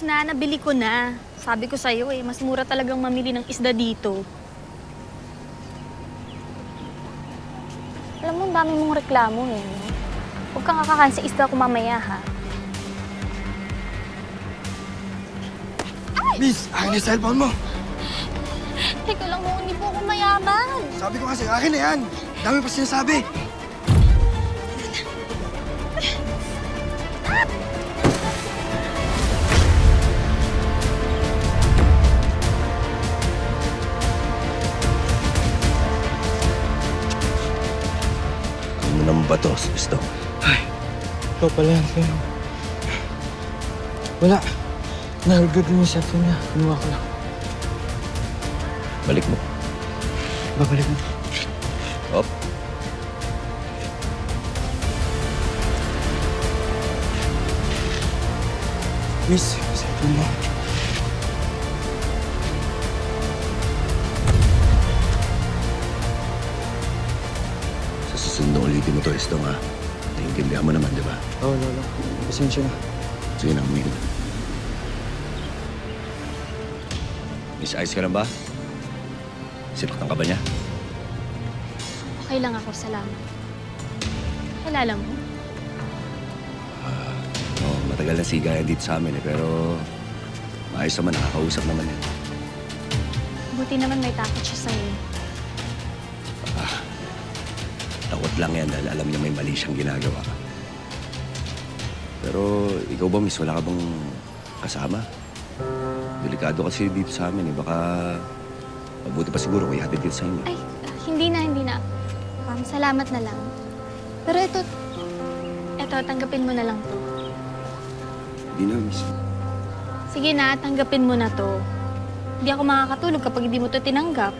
na, nabili ko na. Sabi ko sa'yo eh, mas mura talagang mamili ng isda dito. Alam mo, ang dami mong reklamo eh. No? Huwag kang kakain sa isda ko mamaya, ha? Miss, akin yung cellphone mo. Teka lang mo, hindi po ako mayaman. Sabi ko kasi, akin na yan. Dami pa sinasabi. Ano naman ba to, Gusto? Ay, ikaw pala yan, Keno. Wala. Nahulgad din yung cellphone niya. Kinuha ko lang. Balik mo. Babalik mo. Op. Miss, cellphone mo. Sa susunod na ulitin mo to, Estong, ha? Naiintindihan mo naman, di ba? Oo, Lolo. Pasensya na. Sige na, umihin. Miss, ayos ka na ba? Sinaktan ka ba niya? Okay lang ako, salamat. Kilala mo? Oo, matagal na sigayan dito sa amin, eh. Pero maayos naman, nakakausap naman yan. Buti naman may takot siya sa'yo. Takot lang yan dahil alam niya may mali siyang ginagawa. Pero ikaw ba, Miss, wala ka bang kasama? Delikado kasi dito sa amin, eh. Baka mabuti pa siguro kung ihatid dito sa inyo. Ay, hindi na, hindi na. Salamat na lang. Pero ito, tanggapin mo na lang to. Hindi na, Miss. Sige na, tanggapin mo na to. Hindi ako makakatulog kapag hindi mo to tinanggap.